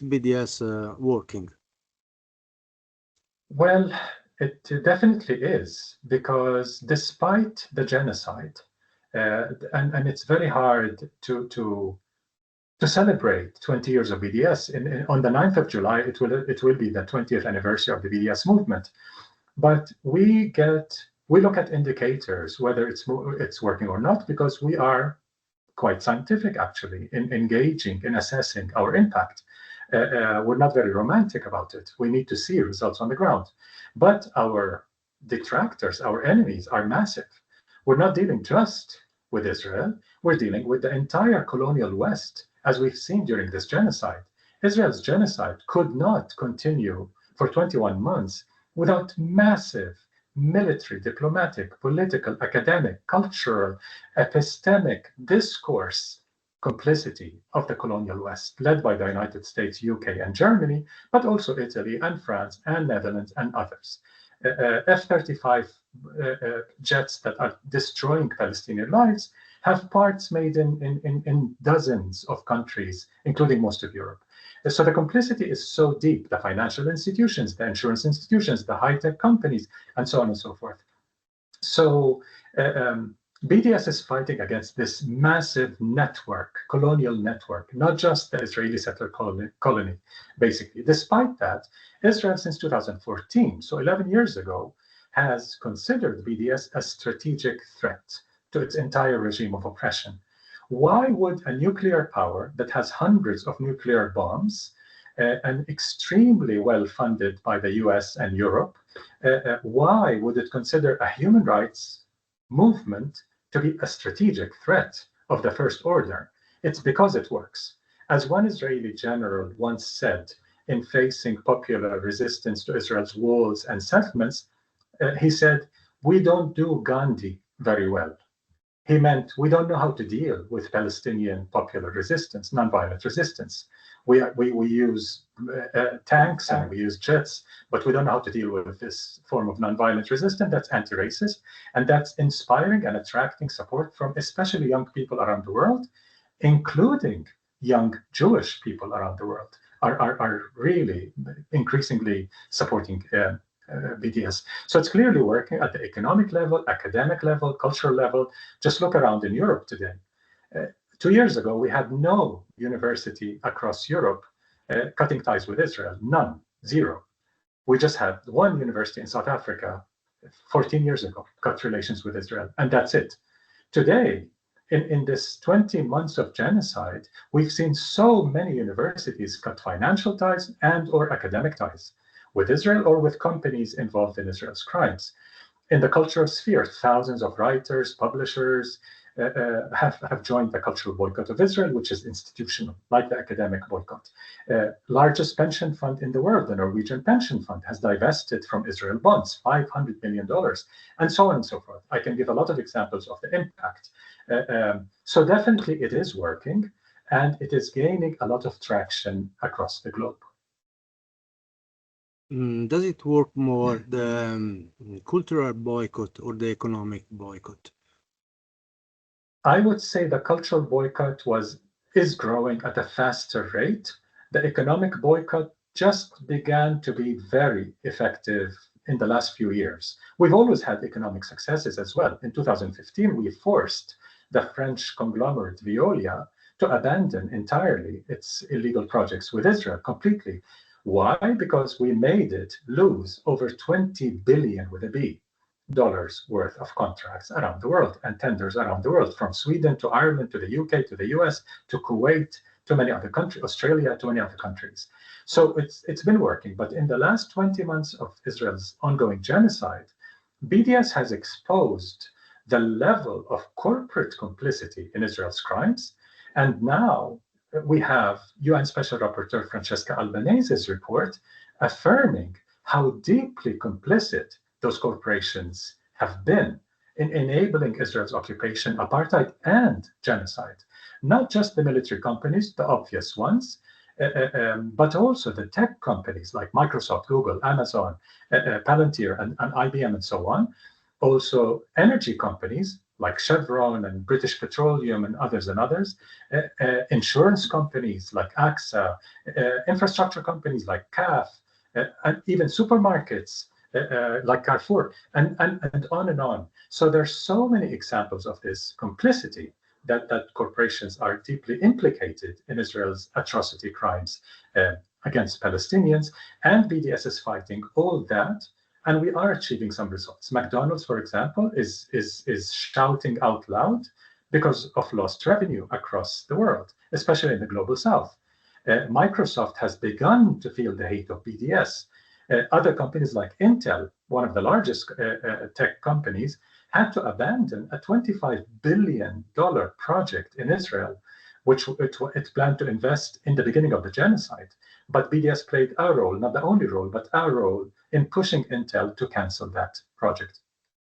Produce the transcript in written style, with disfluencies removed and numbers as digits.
BDS working? Well, it definitely is, because despite the genocide, and it's very hard to celebrate 20 years of BDS. On the 9th of July, it will be the 20th anniversary of the BDS movement. But we look at indicators, whether it's working or not, because we are quite scientific, actually, in engaging in assessing our impact. We're not very romantic about it. We need to see results on the ground. But our detractors, our enemies, are massive. We're not dealing just with Israel. We're dealing with the entire colonial West, as we've seen during this genocide. Israel's genocide could not continue for 21 months without massive military, diplomatic, political, academic, cultural, epistemic discourse complicity of the colonial West, led by the United States, UK, and Germany, but also Italy and France and Netherlands and others. F-35 jets that are destroying Palestinian lives have parts made in dozens of countries, including most of Europe. So the complicity is so deep, the financial institutions, the insurance institutions, the high-tech companies, and so on and so forth. So BDS is fighting against this massive network, colonial network, not just the Israeli settler colony, basically. Despite that, Israel since 2014, so 11 years ago, has considered BDS a strategic threat to its entire regime of oppression. Why would a nuclear power that has hundreds of nuclear bombs and extremely well funded by the US and Europe, why would it consider a human rights movement to be a strategic threat of the first order? It's because it works. As one Israeli general once said in facing popular resistance to Israel's walls and settlements, he said, "We don't do Gandhi very well." He meant we don't know how to deal with Palestinian popular resistance, nonviolent resistance. We use tanks and we use jets, but we don't know how to deal with this form of nonviolent resistance that's anti-racist, and that's inspiring and attracting support from especially young people around the world, including young Jewish people around the world, are really increasingly supporting BDS. So it's clearly working at the economic level, academic level, cultural level. Just look around in Europe today. 2 years ago, we had no university across Europe cutting ties with Israel, none, zero. We just had one university in South Africa 14 years ago, cut relations with Israel, and that's it. Today, in this 20 months of genocide, we've seen so many universities cut financial ties and or academic ties with Israel or with companies involved in Israel's crimes. In the cultural sphere, thousands of writers, publishers have joined the cultural boycott of Israel, which is institutional, like the academic boycott. Largest pension fund in the world, the Norwegian Pension Fund, has divested from Israel bonds, $500 million, and so on and so forth. I can give a lot of examples of the impact. So definitely it is working, and it is gaining a lot of traction across the globe. Does it work more, the cultural boycott or the economic boycott? I would say the cultural boycott is growing at a faster rate. The economic boycott just began to be very effective in the last few years. We've always had economic successes as well. In 2015, we forced the French conglomerate Veolia to abandon entirely its illegal projects with Israel completely. Why? Because we made it lose over 20 billion with a B dollars worth of contracts around the world and tenders around the world, from Sweden to Ireland to the UK to the US to Kuwait to many other countries, Australia to many other countries. So it's been working. But in the last 20 months of Israel's ongoing genocide, BDS has exposed the level of corporate complicity in Israel's crimes. And now we have UN Special Rapporteur Francesca Albanese's report affirming how deeply complicit those corporations have been in enabling Israel's occupation, apartheid, and genocide. Not just the military companies, the obvious ones, but also the tech companies like Microsoft, Google, Amazon, Palantir, and IBM, and so on. Also energy companies, like Chevron and British Petroleum and others, insurance companies like AXA, infrastructure companies like CAF, and even supermarkets like Carrefour, and on and on. So there's so many examples of this complicity that corporations are deeply implicated in Israel's atrocity crimes against Palestinians, and BDS is fighting all that, and we are achieving some results. McDonald's, for example, is shouting out loud because of lost revenue across the world, especially in the global south. Microsoft has begun to feel the hate of BDS. Other companies like Intel, one of the largest tech companies, had to abandon a $25 billion project in Israel, which it planned to invest in the beginning of the genocide. But BDS played our role, not the only role, but our role in pushing Intel to cancel that project.